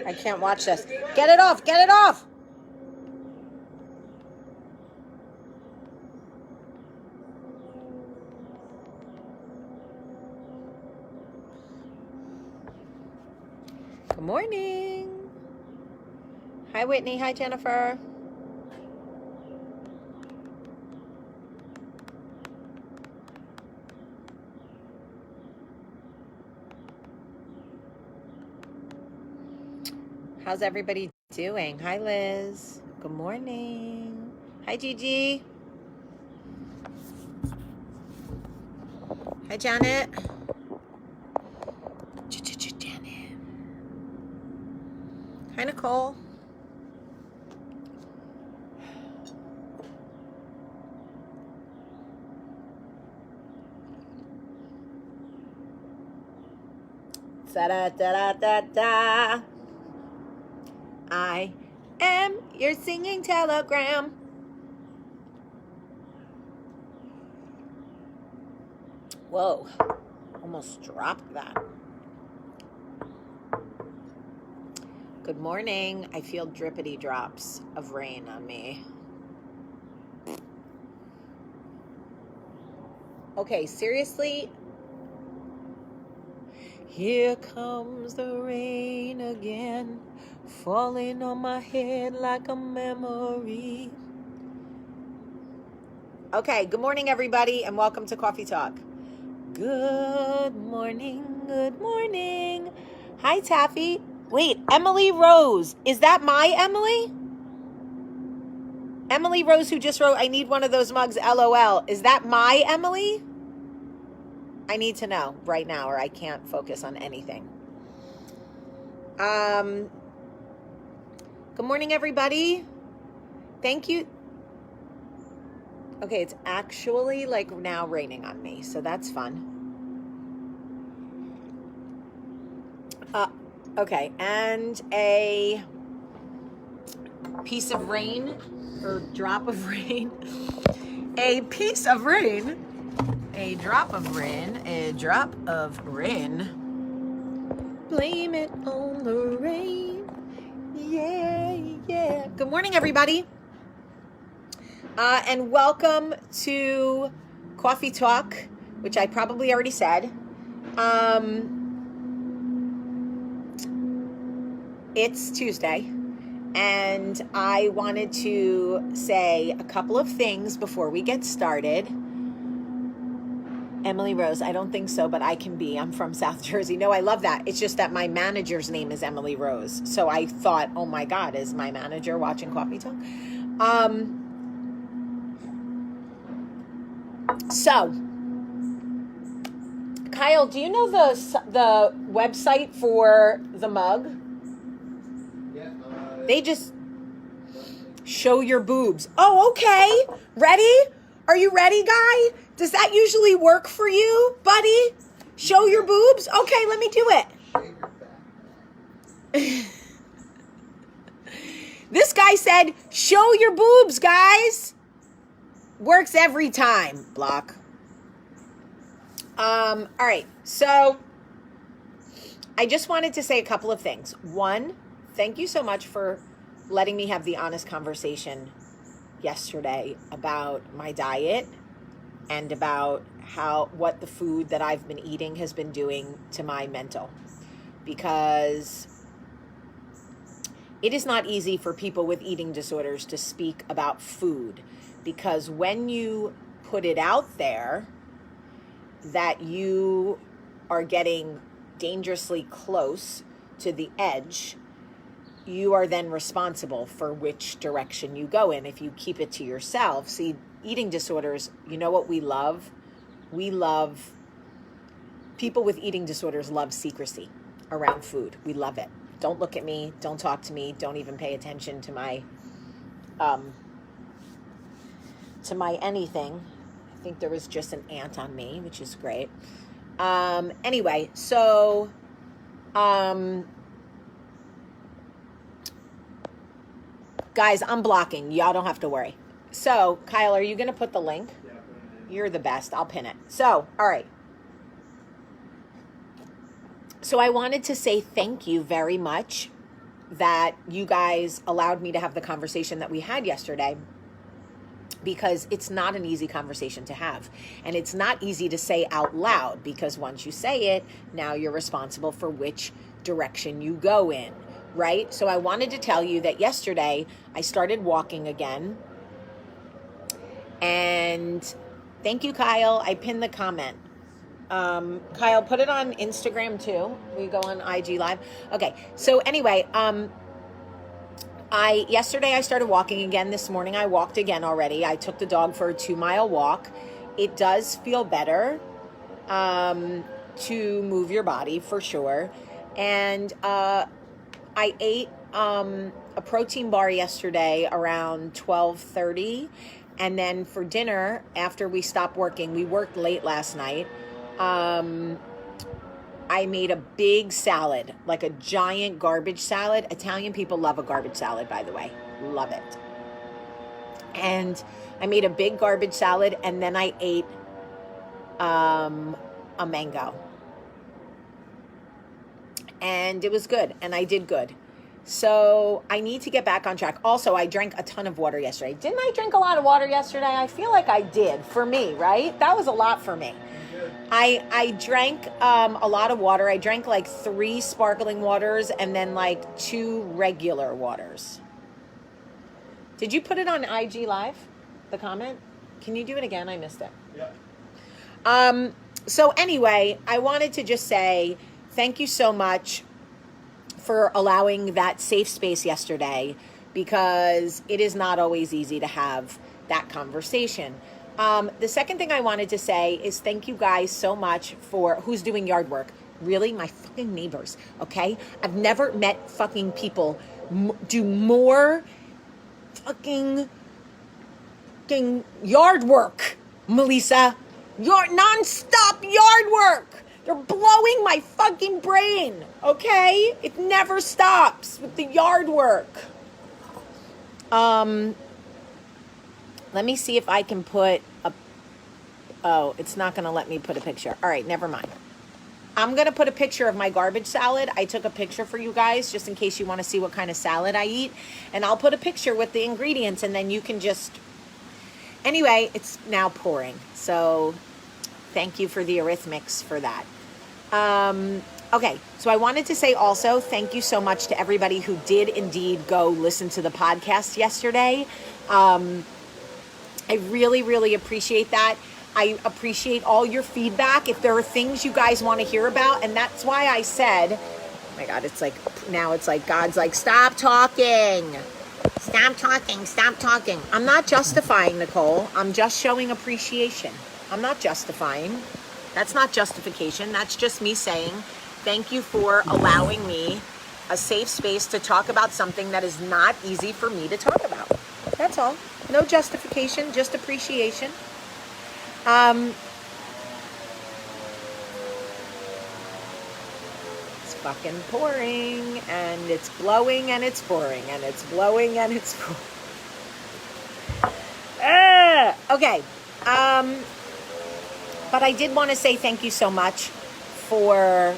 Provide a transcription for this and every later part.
I can't watch this. Get it off. Get it off. Good morning. Hi, Whitney. Hi, Jennifer. How's everybody doing? Hi, Liz. Good morning. Hi, Gigi. Hi, Janet. Janet. Hi, Nicole. Da-da-da-da-da-da. I am your singing telegram. Whoa, almost dropped that. Good morning. I feel drippity drops of rain on me. Okay, seriously? Here comes the rain again, falling on my head like a memory. Okay, good morning, everybody, and welcome to Coffee Talk. Good morning, good morning. Hi, Taffy. Wait, Emily Rose. Is that my Emily? Emily Rose, who just wrote, I need one of those mugs, LOL. Is that my Emily? I need to know right now, or I can't focus on anything. Good morning, everybody. Thank you. Okay, it's actually like now raining on me, so that's fun. Okay, and a piece of rain, or drop of rain. A piece of rain. A drop of rain. A drop of rain. Blame it on the rain. Yeah, yeah. Good morning, everybody. And welcome to Coffee Talk, which I probably already said. It's Tuesday, and I wanted to say a couple of things before we get started. Emily Rose, I don't think so, but I can be. I'm from South Jersey. No, I love that. It's just that my manager's name is Emily Rose. So I thought, oh my God, is my manager watching Coffee Talk? So, Kyle, do you know the website for the mug? Yeah. They just show your boobs. Oh, okay. Ready? Are you ready, guy? Does that usually work for you, buddy? Show your boobs? Okay, let me do it. This guy said, show your boobs, guys. Works every time. Block. All right. So I just wanted to say a couple of things. One, thank you so much for letting me have the honest conversation yesterday about my diet and about what the food that I've been eating has been doing to my mental. Because it is not easy for people with eating disorders to speak about food, because when you put it out there that you are getting dangerously close to the edge, you are then responsible for which direction you go in if you keep it to yourself. See, eating disorders, you know what we love? People with eating disorders love secrecy around food. We love it. Don't look at me. Don't talk to me. Don't even pay attention to my anything. I think there was just an ant on me, which is great. Anyway, so guys, I'm blocking. Y'all don't have to worry. So, Kyle, are you going to put the link? Yeah, You're the best. I'll pin it. So, all right. So I wanted to say thank you very much that you guys allowed me to have the conversation that we had yesterday, because it's not an easy conversation to have. And it's not easy to say out loud, because once you say it, now you're responsible for which direction you go in, right? So I wanted to tell you that yesterday I started walking again. And thank you, Kyle. I pinned the comment. Kyle, put it on Instagram too. We go on IG Live. Okay. So anyway, yesterday I started walking again. This morning I walked again already. I took the dog for a 2-mile walk. It does feel better to move your body for sure. And I ate a protein bar yesterday around 12:30. And then for dinner, after we stopped working, we worked late last night. I made a big salad, like a giant garbage salad. Italian people love a garbage salad, by the way. Love it. And I made a big garbage salad, and then I ate a mango. And it was good, and I did good. So I need to get back on track. Also, I drank a ton of water yesterday. Didn't I drink a lot of water yesterday? I feel like I did, for me, right? That was a lot for me. I drank a lot of water. I drank like 3 sparkling waters and then like 2 regular waters. Did you put it on IG Live, the comment? Can you do it again? I missed it. Yeah. So anyway, I wanted to just say thank you so much for allowing that safe space yesterday, because it is not always easy to have that conversation. The second thing I wanted to say is thank you guys so much for who's doing yard work. Really, my fucking neighbors, okay? I've never met fucking people do more fucking yard work, Melissa. Your non-stop yard work. They're blowing my fucking brain, okay? It never stops with the yard work. Let me see if I can put a... Oh, it's not going to let me put a picture. All right, never mind. I'm going to put a picture of my garbage salad. I took a picture for you guys just in case you want to see what kind of salad I eat. And I'll put a picture with the ingredients, and then you can just... Anyway, it's now pouring. So thank you for the Eurythmics for that. Okay, so I wanted to say also thank you so much to everybody who did indeed go listen to the podcast yesterday. I really, really appreciate that. I appreciate all your feedback. If there are things you guys want to hear about, and that's why I said, oh my God, it's like, now it's like God's like, stop talking. Stop talking. Stop talking. I'm not justifying, Nicole. I'm just showing appreciation. I'm not justifying. That's not justification. That's just me saying thank you for allowing me a safe space to talk about something that is not easy for me to talk about. That's all. No justification, just appreciation. It's fucking pouring, and it's blowing, and it's pouring, and it's blowing, and it's pouring. Okay. But I did want to say thank you so much for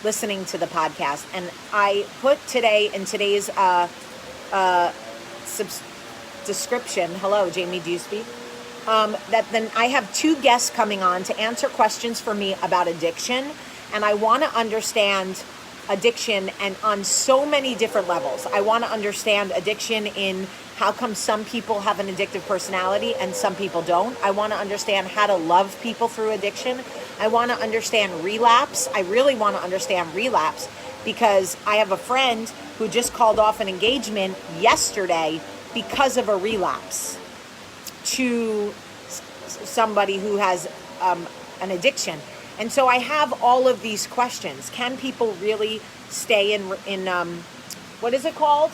listening to the podcast. And I put today in today's description, hello, Jamie Dewsby, that then I have 2 guests coming on to answer questions for me about addiction. And I want to understand addiction, and on so many different levels. I want to understand addiction in how come some people have an addictive personality and some people don't. I want to understand how to love people through addiction. I want to understand relapse. I really want to understand relapse, because I have a friend who just called off an engagement yesterday because of a relapse to somebody who has an addiction. And so I have all of these questions. Can people really stay in what is it called?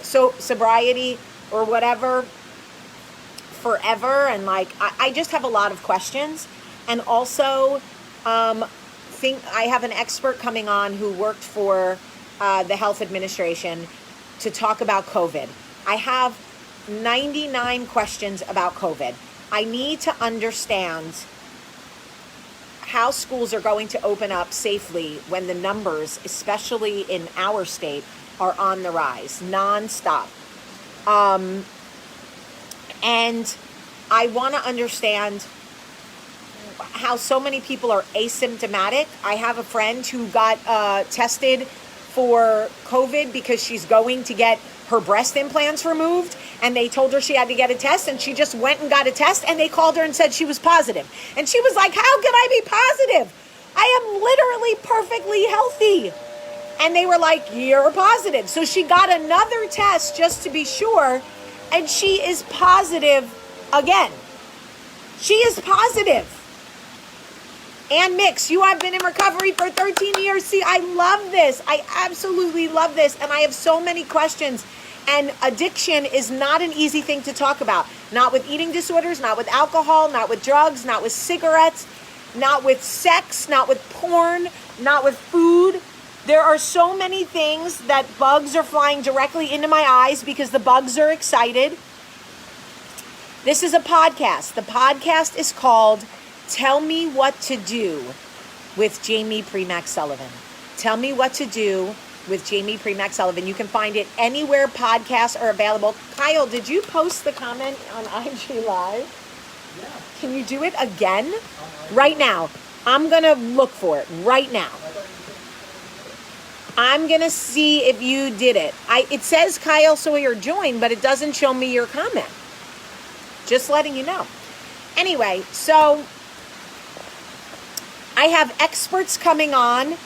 So sobriety or whatever forever? And like, I just have a lot of questions. And also, I have an expert coming on who worked for the health administration to talk about COVID. I have 99 questions about COVID. I need to understand how schools are going to open up safely when the numbers, especially in our state, are on the rise, nonstop. And I want to understand how so many people are asymptomatic. I have a friend who got tested for COVID because she's going to get her breast implants removed, and they told her she had to get a test, and she just went and got a test, and they called her and said she was positive. And she was like, how can I be positive? I am literally perfectly healthy. And they were like, you're positive. So she got another test just to be sure, and she is positive again. She is positive. And Mix, you have been in recovery for 13 years. See, I love this. I absolutely love this. And I have so many questions. And addiction is not an easy thing to talk about. Not with eating disorders, not with alcohol, not with drugs, not with cigarettes, not with sex, not with porn, not with food. There are so many things that bugs are flying directly into my eyes because the bugs are excited. This is a podcast. The podcast is called Tell Me What to Do with Jamie Premack Sullivan. Tell Me What to Do with Jamie Premack Sullivan. You can find it anywhere podcasts are available. Kyle, did you post the comment on IG Live? Yeah. Can you do it again? Right now. I'm going to look for it right now. I'm going to see if you did it. It says Kyle Sawyer joined, but it doesn't show me your comment. Just letting you know. Anyway, so I have experts coming on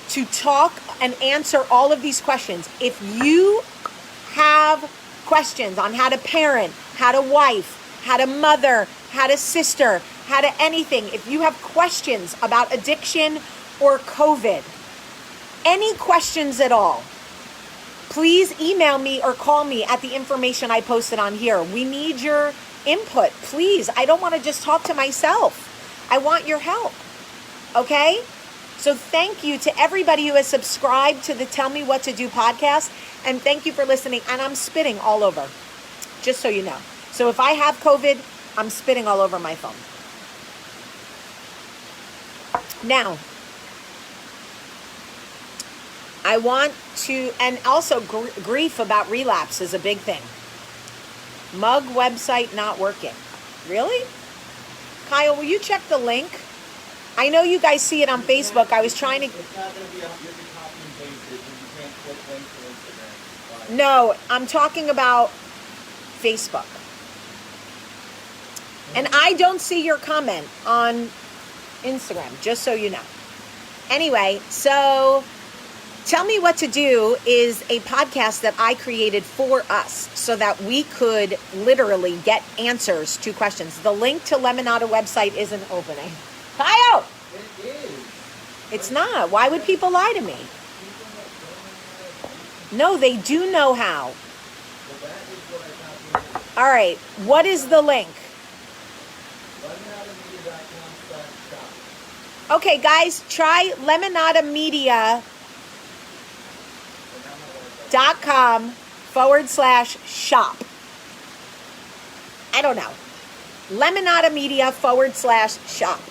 to talk and answer all of these questions. If you have questions on how to parent, how to wife, how to mother, how to sister, how to anything, if you have questions about addiction or COVID, any questions at all, please email me or call me at the information I posted on here. We need your input, please. I don't want to just talk to myself. I want your help. Okay? So thank you to everybody who has subscribed to the Tell Me What to Do podcast. And thank you for listening. And I'm spitting all over, just so you know. So if I have COVID, I'm spitting all over my phone. Now, I want to, and also grief about relapse is a big thing. Mug website not working. Really? Kyle, will you check the link? I know you guys see it on Facebook. I was trying to... It's not going to be, you have to copy and paste it, and you can't click links to Instagram. No, I'm talking about Facebook. And I don't see your comment on Instagram, just so you know. Anyway, so Tell Me What to Do is a podcast that I created for us so that we could literally get answers to questions. The link to Lemonada website isn't opening. Kyle! It is. It's not. Why would people lie to me? No, they do know how. Well, that is what I copied. All right. What is the link? LemonadaMedia.com/shop. Okay, guys, try lemonadamedia.com/shop. I don't know. lemonadamedia.com/shop.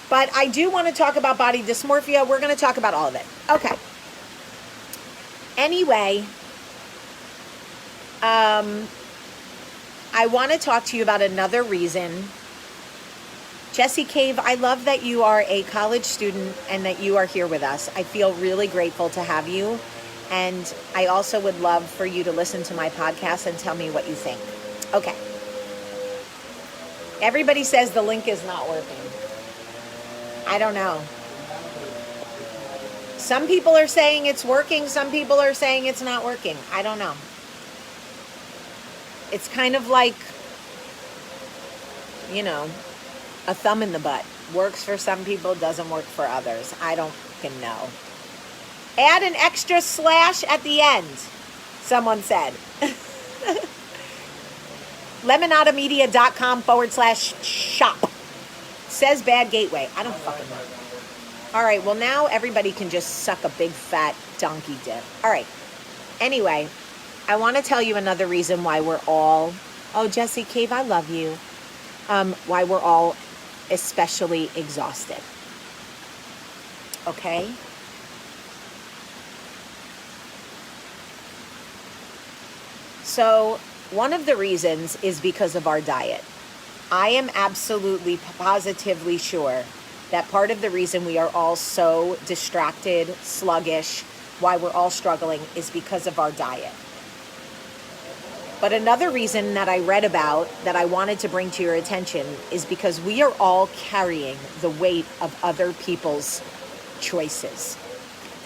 But I do want to talk about body dysmorphia. We're going to talk about all of it. Okay. Anyway, I want to talk to you about another reason. Jessie Cave, I love that you are a college student and that you are here with us. I feel really grateful to have you. And I also would love for you to listen to my podcast and tell me what you think. Okay. Everybody says the link is not working. I don't know. Some people are saying it's working. Some people are saying it's not working. I don't know. It's kind of like, you know, a thumb in the butt. Works for some people, doesn't work for others. I don't fucking know. Add an extra slash at the end, someone said. lemonadamedia.com/shop. Says bad gateway. I don't fucking know. All right, well, now everybody can just suck a big fat donkey dick. All right. Anyway, I want to tell you another reason why we're all... Oh, Jessie Cave, I love you. Why we're all especially exhausted. Okay? So, one of the reasons is because of our diet. I am absolutely positively sure that part of the reason we are all so distracted, sluggish, why we're all struggling is because of our diet. But another reason that I read about that I wanted to bring to your attention is because we are all carrying the weight of other people's choices.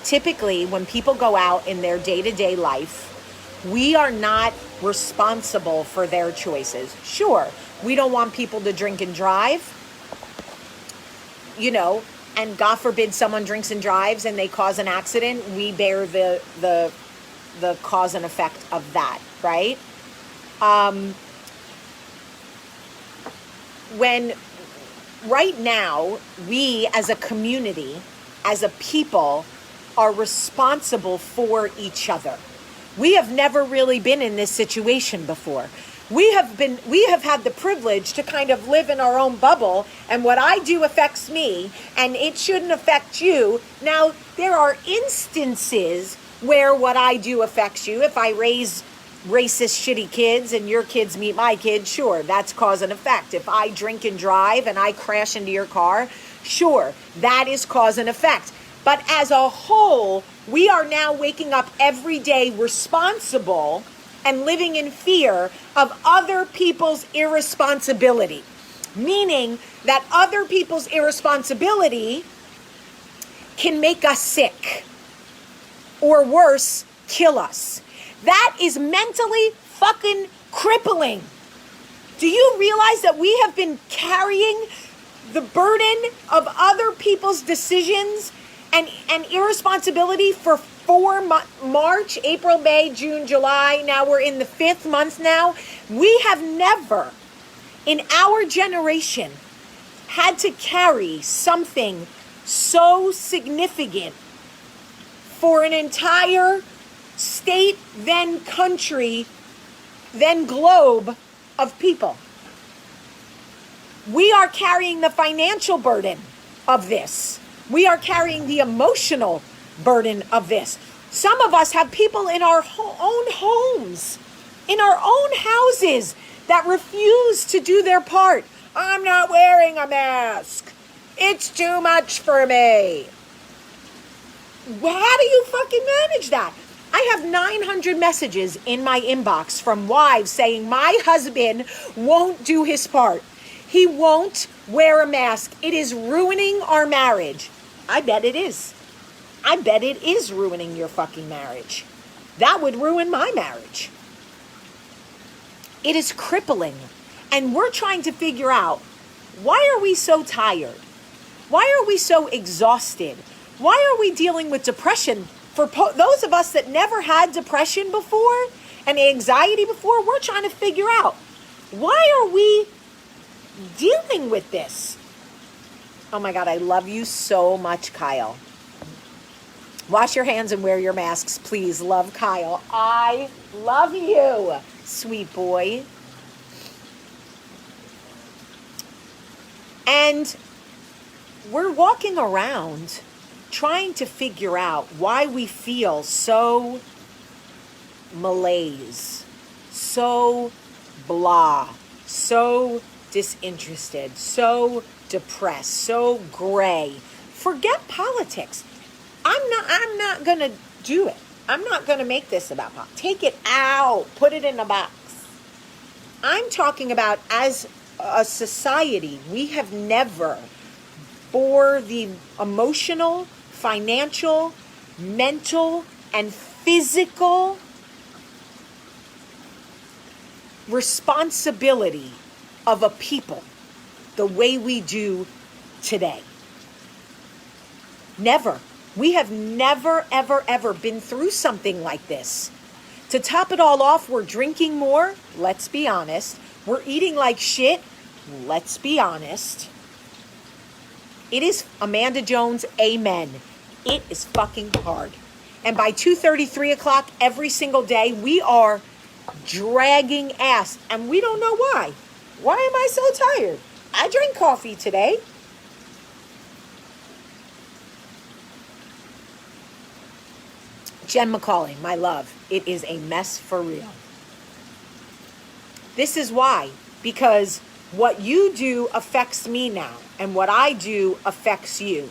Typically, when people go out in their day-to-day life, we are not responsible for their choices. Sure, we don't want people to drink and drive, and God forbid someone drinks and drives and they cause an accident, we bear the cause and effect of that, right? When right now, we as a community, as a people, are responsible for each other. We have never really been in this situation before. We have had the privilege to kind of live in our own bubble, and what I do affects me, and it shouldn't affect you. Now, there are instances where what I do affects you. If I raise racist, shitty kids and your kids meet my kids, sure, that's cause and effect. If I drink and drive and I crash into your car, sure, that is cause and effect. But as a whole, we are now waking up every day responsible and living in fear of other people's irresponsibility. Meaning that other people's irresponsibility can make us sick. Or worse, kill us. That is mentally fucking crippling. Do you realize that we have been carrying the burden of other people's decisions and irresponsibility for March, April, May, June, July. Now we're in the 5th month now. We have never in our generation had to carry something so significant for an entire state, then country, then globe of people. We are carrying the financial burden of this. We are carrying the emotional burden of this. Some of us have people in our own homes, in our own houses, that refuse to do their part. I'm not wearing a mask. It's too much for me. How do you fucking manage that? I have 900 messages in my inbox from wives saying my husband won't do his part. He won't wear a mask. It is ruining our marriage. I bet it is. I bet it is ruining your fucking marriage. That would ruin my marriage. It is crippling. And we're trying to figure out, why are we so tired? Why are we so exhausted? Why are we dealing with depression? For those of us that never had depression before and anxiety before, we're trying to figure out, why are we dealing with this? Oh my God, I love you so much, Kyle. Wash your hands and wear your masks, please. Love, Kyle. I love you, sweet boy. And we're walking around trying to figure out why we feel so malaise, so blah, so disinterested, so depressed, so gray. Forget politics. I'm not going to do it. I'm not going to make this about politics. Take it out. Put it in a box. I'm talking about, as a society, we have never bore the emotional, financial, mental, and physical responsibility of a people the way we do today. Never. We have never, ever, ever been through something like this. To top it all off, we're drinking more. Let's be honest. We're eating like shit. Let's be honest. It is, Amanda Jones, amen. It is fucking hard. And by 2:30, 3 o'clock every single day, we are dragging ass. And we don't know why. Why am I so tired? I drank coffee today. Jen McCauley, my love, it is a mess for real. This is why, because what you do affects me now, and what I do affects you.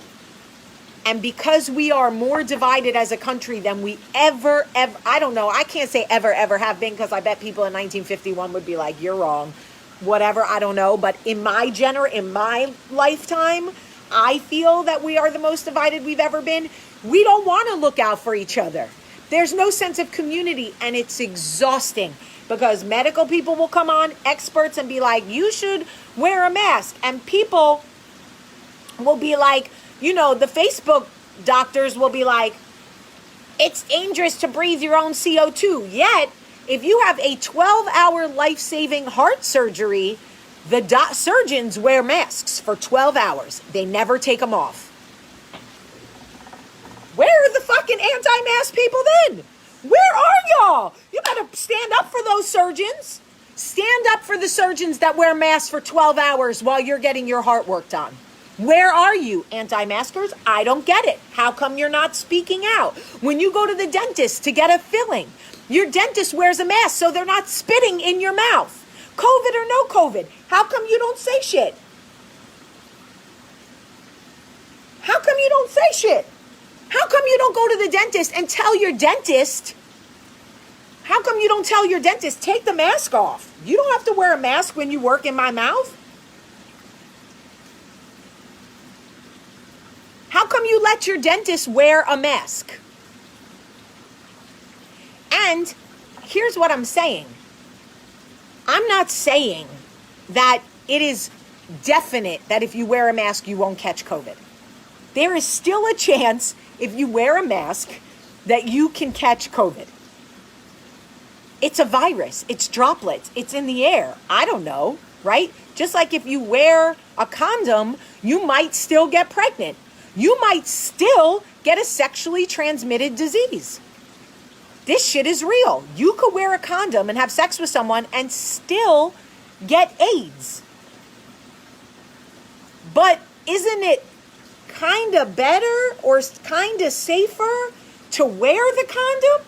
And because we are more divided as a country than we ever, I don't know, I can't say ever have been, because I bet people in 1951 would be like, you're wrong, whatever, I don't know. But in my lifetime, I feel that we are the most divided we've ever been. We don't want to look out for each other. There's no sense of community, and it's exhausting, because medical people will come on, experts, and be like, you should wear a mask. And people will be like, the Facebook doctors will be like, it's dangerous to breathe your own CO2. Yet, if you have a 12-hour life-saving heart surgery, the surgeons wear masks for 12 hours. They never take them off. Where are the fucking anti-mask people then? Where are y'all? You gotta stand up for those surgeons. Stand up for the surgeons that wear masks for 12 hours while you're getting your heart worked on. Where are you, anti-maskers? I don't get it. How come you're not speaking out? When you go to the dentist to get a filling, your dentist wears a mask so they're not spitting in your mouth. COVID or no COVID, how come you don't say shit? How come you don't say shit? How come you don't go to the dentist and tell your dentist? How come you don't tell your dentist, take the mask off? You don't have to wear a mask when you work in my mouth. How come you let your dentist wear a mask? And here's what I'm saying. I'm not saying that it is definite that if you wear a mask, you won't catch COVID. There is still a chance, if you wear a mask, that you can catch COVID. It's a virus. It's droplets. It's in the air. I don't know, right? Just like if you wear a condom, you might still get pregnant. You might still get a sexually transmitted disease. This shit is real. You could wear a condom and have sex with someone and still get AIDS. But isn't it kind of better or kind of safer to wear the condom?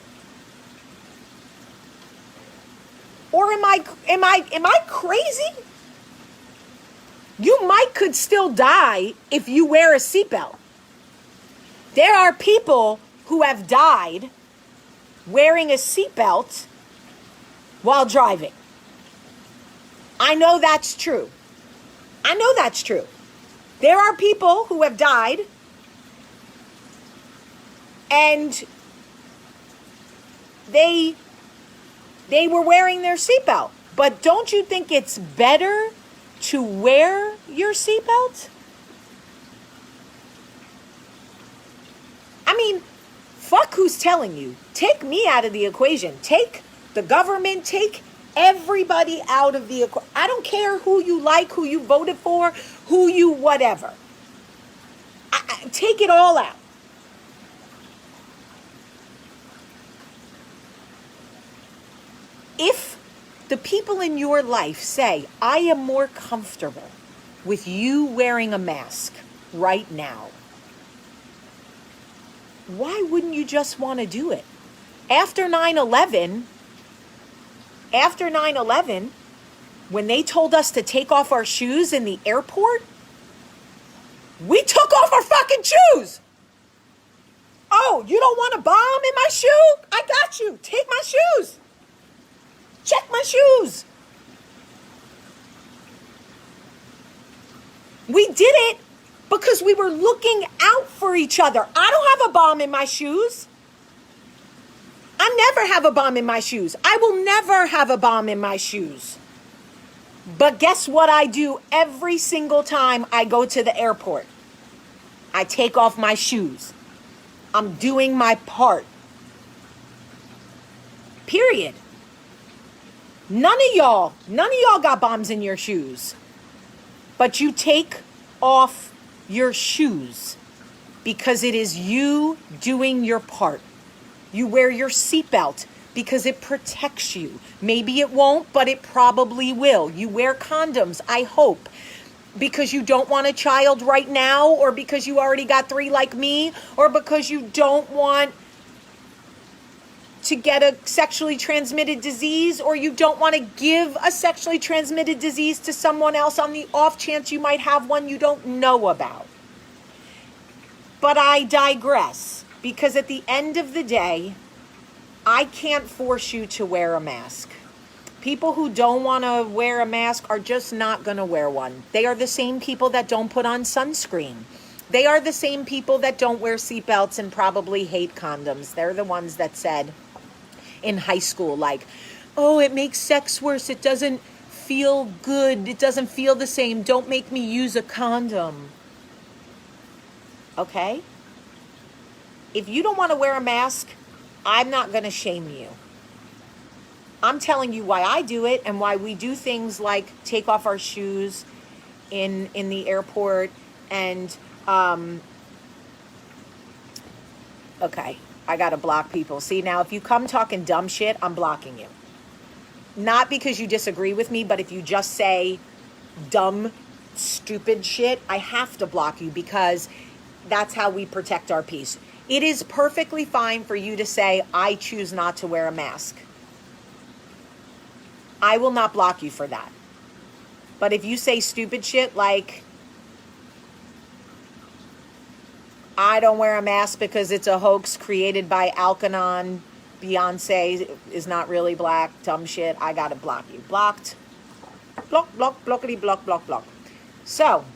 Or am I crazy? You could still die if you wear a seatbelt. There are people who have died wearing a seatbelt while driving. I know that's true. There are people who have died and they were wearing their seatbelt. But don't you think it's better to wear your seatbelt? I mean, fuck who's telling you. Take me out of the equation. Take the government, take everybody out of the equation. I don't care who you like, who you voted for, who you whatever. Take it all out. If the people in your life say, I am more comfortable with you wearing a mask right now, why wouldn't you just want to do it? After 9/11, when they told us to take off our shoes in the airport, we took off our fucking shoes. Oh, you don't want a bomb in my shoe? I got you. Take my shoes. Check my shoes. We did it because we were looking out for each other. I don't have a bomb in my shoes. I never have a bomb in my shoes. I will never have a bomb in my shoes. But guess what I do every single time I go to the airport? I take off my shoes. I'm doing my part. Period. None of y'all got bombs in your shoes. But you take off your shoes because it is you doing your part. You wear your seatbelt because it protects you. Maybe it won't, but it probably will. You wear condoms, I hope. because you don't want a child right now, or because you already got 3 like me, or because you don't want to get a sexually transmitted disease, or you don't want to give a sexually transmitted disease to someone else on the off chance you might have one you don't know about. But I digress, because at the end of the day, I can't force you to wear a mask. People who don't want to wear a mask are just not going to wear one. They are the same people that don't put on sunscreen. They are the same people that don't wear seatbelts and probably hate condoms. They're the ones that said in high school, like, oh, it makes sex worse. It doesn't feel good. It doesn't feel the same. Don't make me use a condom. Okay? If you don't want to wear a mask, I'm not going to shame you. I'm telling you why I do it and why we do things like take off our shoes in the airport and, okay, I got to block people. See, now if you come talking dumb shit, I'm blocking you. Not because you disagree with me, but if you just say dumb, stupid shit, I have to block you because that's how we protect our peace. It is perfectly fine for you to say, I choose not to wear a mask. I will not block you for that. But if you say stupid shit like, I don't wear a mask because it's a hoax created by Alkanon, Beyonce is not really black, dumb shit, I gotta block you. Blocked. Block, block, blockity, block, block, block. So,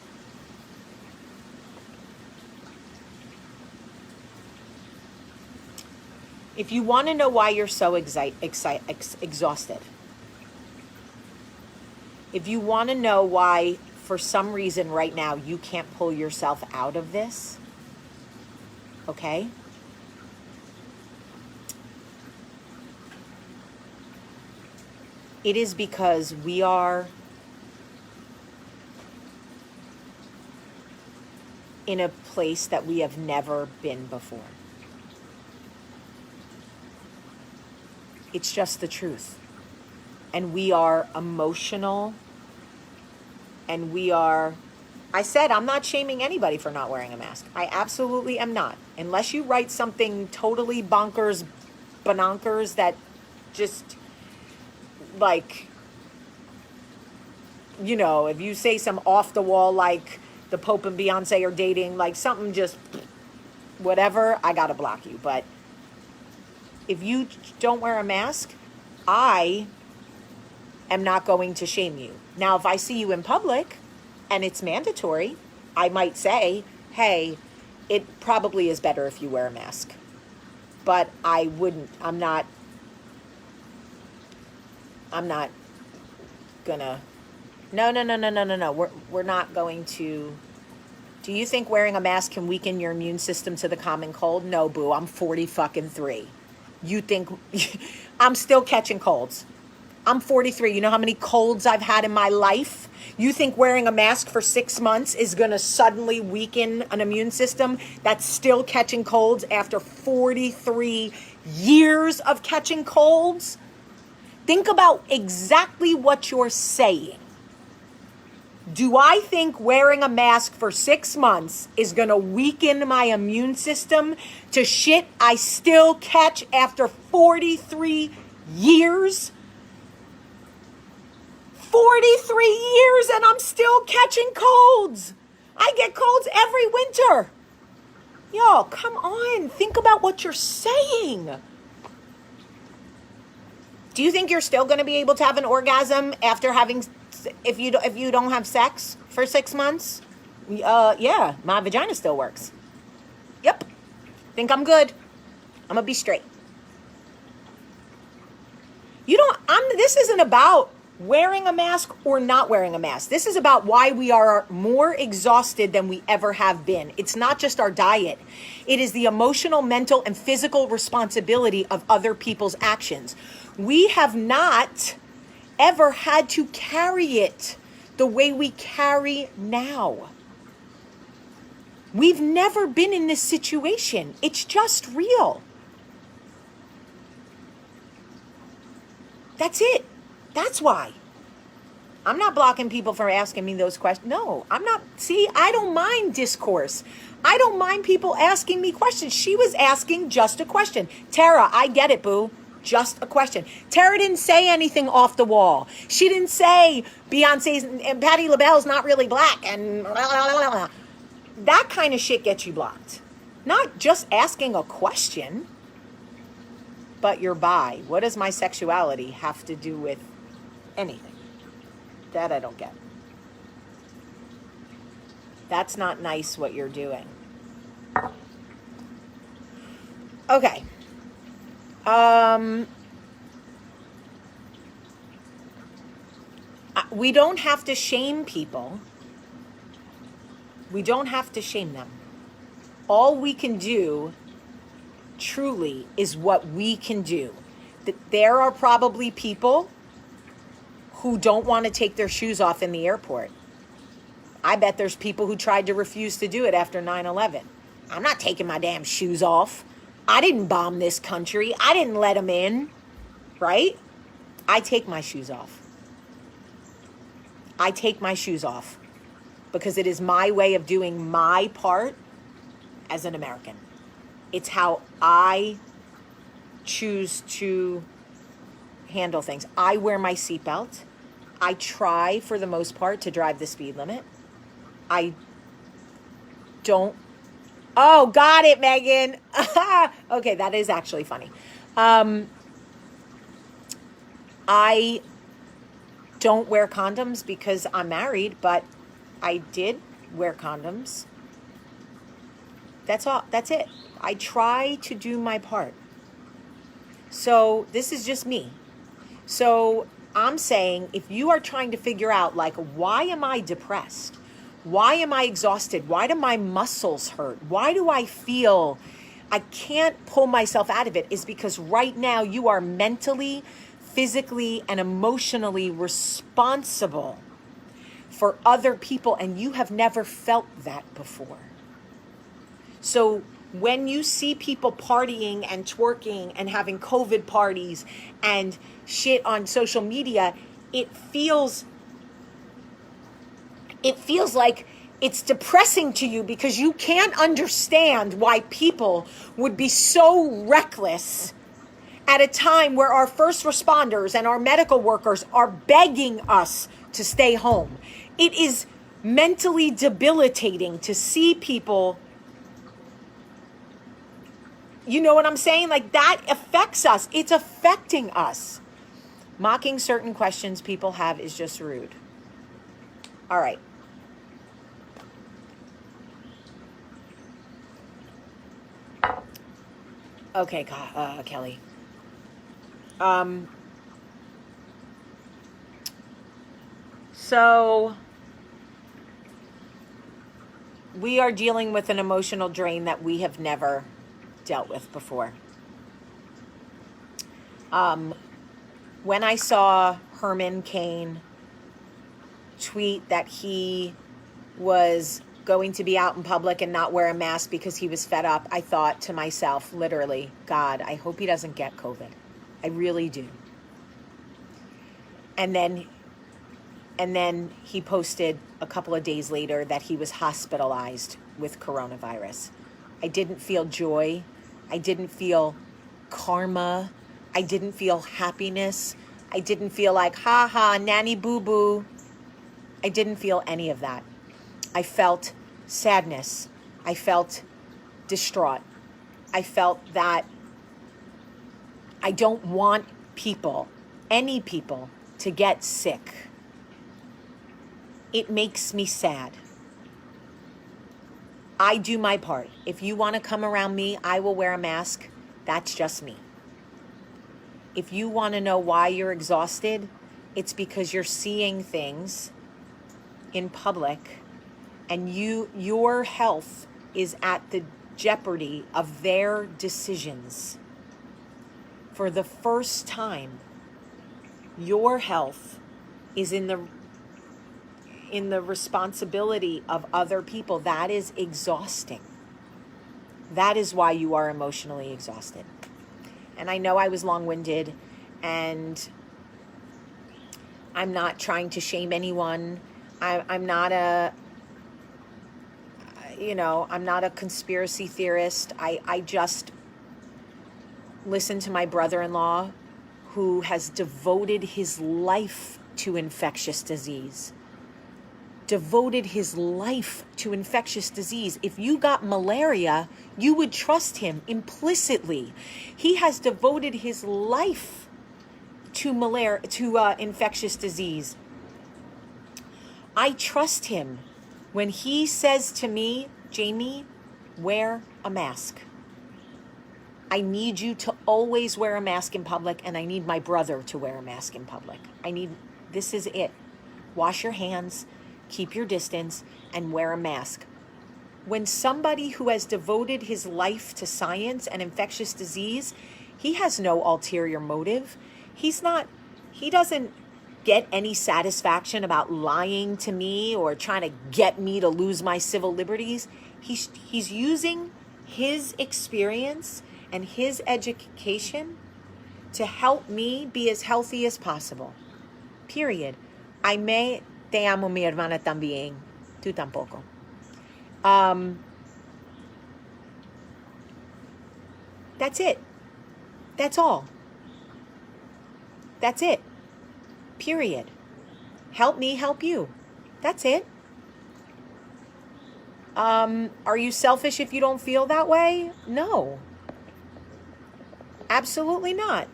if you want to know why you're so exhausted, if you want to know why, for some reason right now, you can't pull yourself out of this, okay? It is because we are in a place that we have never been before. It's just the truth. And we are emotional. And we are, I said, I'm not shaming anybody for not wearing a mask. I absolutely am not. Unless you write something totally bonkers, bononkers that just, like, you know, if you say some off the wall, like the Pope and Beyonce are dating, like something just, whatever, I gotta block you. But if you don't wear a mask, I am not going to shame you. Now, if I see you in public and it's mandatory, I might say, hey, it probably is better if you wear a mask. But I wouldn't, I'm not gonna, no. We're not going to. Do you think wearing a mask can weaken your immune system to the common cold? No, boo, I'm 43. You think, I'm still catching colds. I'm 43. You know how many colds I've had in my life? You think wearing a mask for 6 months is going to suddenly weaken an immune system that's still catching colds after 43 years of catching colds? Think about exactly what you're saying. Do I think wearing a mask for 6 months is going to weaken my immune system to shit I still catch after 43 years? 43 years and I'm still catching colds. I get colds every winter. Y'all, come on. Think about what you're saying. Do you think you're still going to be able to have an orgasm after having, if you don't have sex for 6 months? Yeah, my vagina still works. Yep. Think I'm good. I'm going to be straight. This isn't about wearing a mask or not wearing a mask. This is about why we are more exhausted than we ever have been. It's not just our diet. It is the emotional, mental, and physical responsibility of other people's actions. We have not ever had to carry it the way we carry now. We've never been in this situation. It's just real. That's it. That's why. I'm not blocking people from asking me those questions. No, I'm not. See, I don't mind discourse. I don't mind people asking me questions. She was asking just a question. Tara, I get it, boo. Just a question. Tara didn't say anything off the wall. She didn't say Beyonce's and Patti LaBelle's not really black and blah, blah, blah, blah. That kind of shit gets you blocked. Not just asking a question, but you're bi. What does my sexuality have to do with anything? That I don't get. That's not nice what you're doing. Okay. We don't have to shame people. We don't have to shame them. All we can do truly is what we can do. There are probably people who don't want to take their shoes off in the airport. I bet there's people who tried to refuse to do it after 9/11. I'm not taking my damn shoes off. I didn't bomb this country. I didn't let them in, right? I take my shoes off. I take my shoes off because it is my way of doing my part as an American. It's how I choose to handle things. I wear my seatbelt. I try, for the most part, to drive the speed limit. I don't. Oh, got it, Megan. Okay, that is actually funny. I don't wear condoms because I'm married, but I did wear condoms. That's all. That's it. I try to do my part. So this is just me. So I'm saying, if you are trying to figure out, like, why am I depressed? Why am I exhausted? Why do my muscles hurt? Why do I feel I can't pull myself out of it? Is because right now you are mentally, physically, and emotionally responsible for other people, and you have never felt that before. So when you see people partying and twerking and having COVID parties and shit on social media, it feels like it's depressing to you because you can't understand why people would be so reckless at a time where our first responders and our medical workers are begging us to stay home. It is mentally debilitating to see people. You know what I'm saying? Like, that affects us. It's affecting us. Mocking certain questions people have is just rude. All right. Okay, Kelly. So we are dealing with an emotional drain that we have never dealt with before. When I saw Herman Cain tweet that he was going to be out in public and not wear a mask because he was fed up, I thought to myself, literally, God, I hope he doesn't get COVID. I really do. And then he posted a couple of days later that he was hospitalized with coronavirus. I didn't feel joy. I didn't feel karma. I didn't feel happiness. I didn't feel like, ha ha, nanny boo boo. I didn't feel any of that. I felt sadness. I felt distraught. I felt that I don't want people, any people, to get sick. It makes me sad. I do my part. If you want to come around me, I will wear a mask. That's just me. If you want to know why you're exhausted, it's because you're seeing things in public and your health is at the jeopardy of their decisions. For the first time, your health is in the responsibility of other people. That is exhausting. That is why you are emotionally exhausted. And I know I was long-winded, and I'm not trying to shame anyone. I'm not I'm not a conspiracy theorist. I just listen to my brother-in-law who has devoted his life to infectious disease. Devoted his life to infectious disease. If you got malaria, you would trust him implicitly. He has devoted his life to infectious disease. I trust him when he says to me, Jamie, wear a mask. I need you to always wear a mask in public, and I need my brother to wear a mask in public. This is it. Wash your hands, keep your distance, and wear a mask. When somebody who has devoted his life to science and infectious disease, he has no ulterior motive. He doesn't get any satisfaction about lying to me or trying to get me to lose my civil liberties. He's using his experience and his education to help me be as healthy as possible. Period. Te amo, mi hermana también. Tú tampoco. That's it. That's all. That's it. Period. Help me help you. That's it. Are you selfish if you don't feel that way? No. Absolutely not.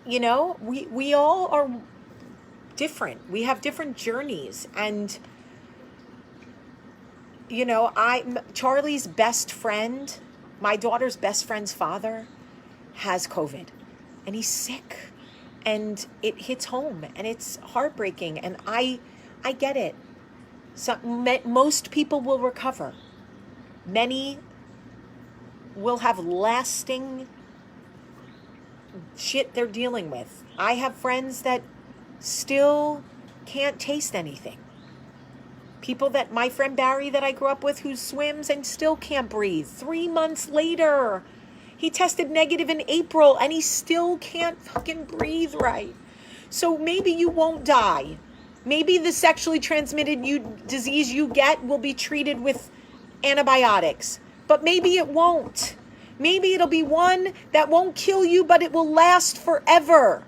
You know, we all are different. We have different journeys. And, you know, Charlie's best friend, my daughter's best friend's father, has COVID. And he's sick. And it hits home. And it's heartbreaking. And I get it. Most people will recover. Many will have lasting shit they're dealing with. I have friends that still can't taste anything. My friend Barry that I grew up with, who swims and still can't breathe. 3 months later, he tested negative in April and he still can't fucking breathe right. So maybe you won't die. Maybe the sexually transmitted disease you get will be treated with antibiotics. But maybe it won't. Maybe it'll be one that won't kill you, but it will last forever.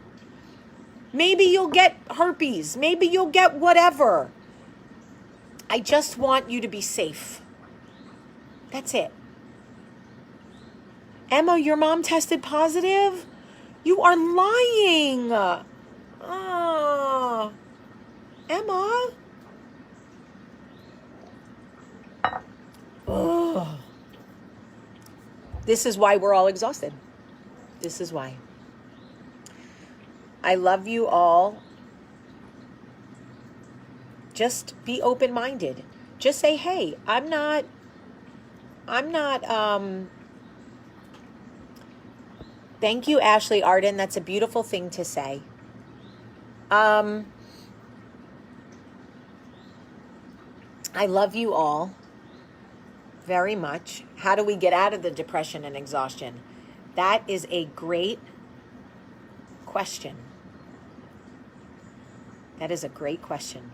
Maybe you'll get herpes. Maybe you'll get whatever. I just want you to be safe. That's it. Emma, your mom tested positive? You are lying. Emma. Ugh. This is why we're all exhausted. This is why. I love you all. Just be open-minded. Just say, hey, I'm not, thank you, Ashley Arden. That's a beautiful thing to say. I love you all very much. How do we get out of the depression and exhaustion? That is a great question. That is a great question.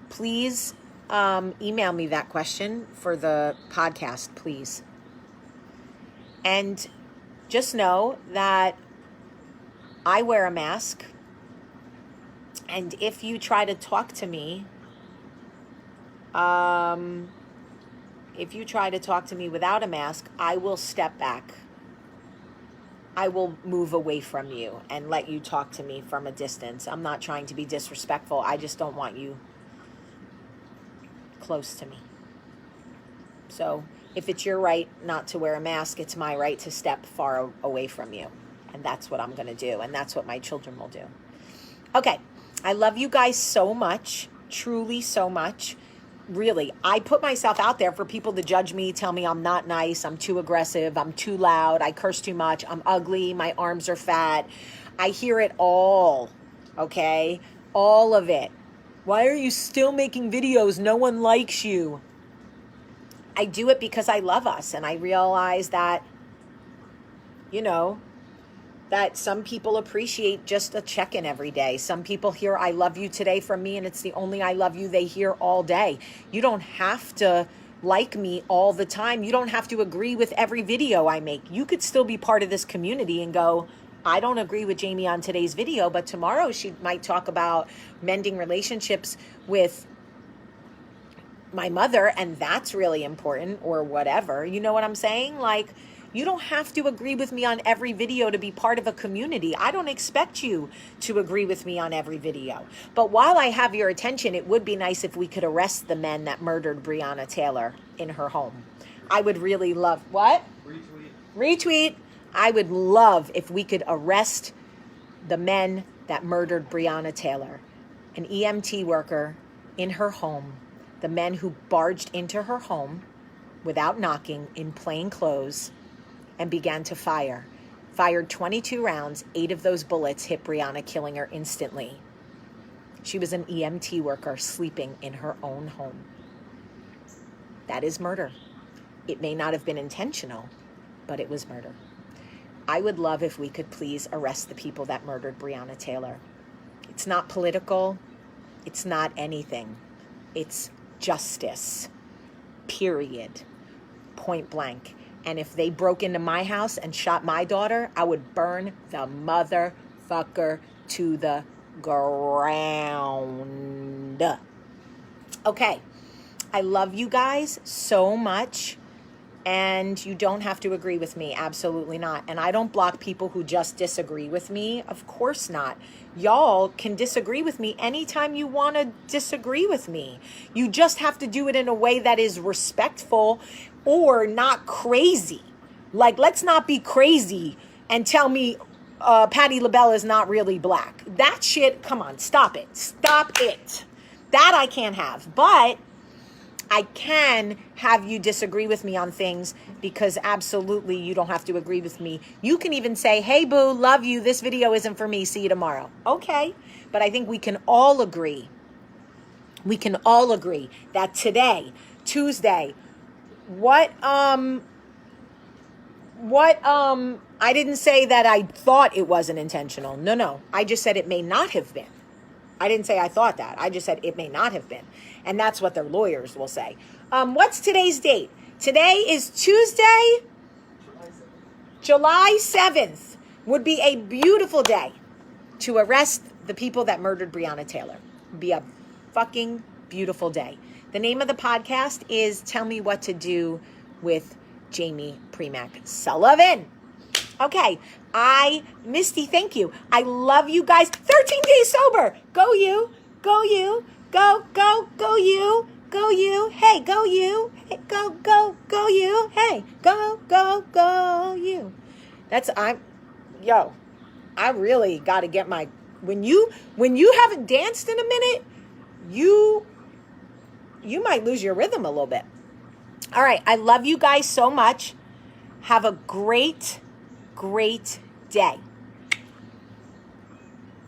Please email me that question for the podcast, please. And just know that I wear a mask. And if you try to talk to me, without a mask, I will step back. I will move away from you and let you talk to me from a distance. I'm not trying to be disrespectful. I just don't want you close to me. So if it's your right not to wear a mask, it's my right to step far away from you. And that's what I'm going to do. And that's what my children will do. Okay. I love you guys so much. Truly so much. Really, I put myself out there for people to judge me, tell me I'm not nice, I'm too aggressive, I'm too loud, I curse too much, I'm ugly, my arms are fat. I hear it all, okay? All of it. Why are you still making videos? No one likes you. I do it because I love us, and I realize that, you know, that some people appreciate just a check-in every day. Some people hear I love you today from me, and it's the only I love you they hear all day. You don't have to like me all the time. You don't have to agree with every video I make. You could still be part of this community and go, I don't agree with Jamie on today's video, but tomorrow she might talk about mending relationships with my mother, and that's really important, or whatever. You know what I'm saying? Like, you don't have to agree with me on every video to be part of a community. I don't expect you to agree with me on every video. But while I have your attention, it would be nice if we could arrest the men that murdered Breonna Taylor in her home. I would really love... What? Retweet. I would love if we could arrest the men that murdered Breonna Taylor, an EMT worker in her home, the men who barged into her home without knocking in plain clothes and began to fire. Fired 22 rounds, 8 of those bullets hit Breonna, killing her instantly. She was an EMT worker sleeping in her own home. That is murder. It may not have been intentional, but it was murder. I would love if we could please arrest the people that murdered Breonna Taylor. It's not political. It's not anything. It's justice. Period. Point blank. And if they broke into my house and shot my daughter, I would burn the motherfucker to the ground. Okay. I love you guys so much. And you don't have to agree with me. Absolutely not. And I don't block people who just disagree with me. Of course not. Y'all can disagree with me anytime you want to disagree with me. You just have to do it in a way that is respectful or not crazy. Like, let's not be crazy and tell me Patti LaBelle is not really black. That shit, come on, stop it. Stop it. That I can't have. But I can have you disagree with me on things, because absolutely you don't have to agree with me. You can even say, hey, boo, love you. This video isn't for me. See you tomorrow. Okay. But I think we can all agree. We can all agree that today, Tuesday, I didn't say that I thought it wasn't intentional. No. I just said it may not have been. I didn't say I thought that. I just said it may not have been. And that's what their lawyers will say. What's today's date? Today is Tuesday, July 7th. Would be a beautiful day to arrest the people that murdered Breonna Taylor. Be a fucking beautiful day. The name of the podcast is Tell Me What to Do with Jamie Premack Sullivan. Okay, Misty, thank you. I love you guys. 13 days sober. Go you. Go you. Go you. Go you. Hey, go you. Hey, go you. Hey, go you. I really got to get my, when you haven't danced in a minute, you might lose your rhythm a little bit. All right, I love you guys so much. Have a great day.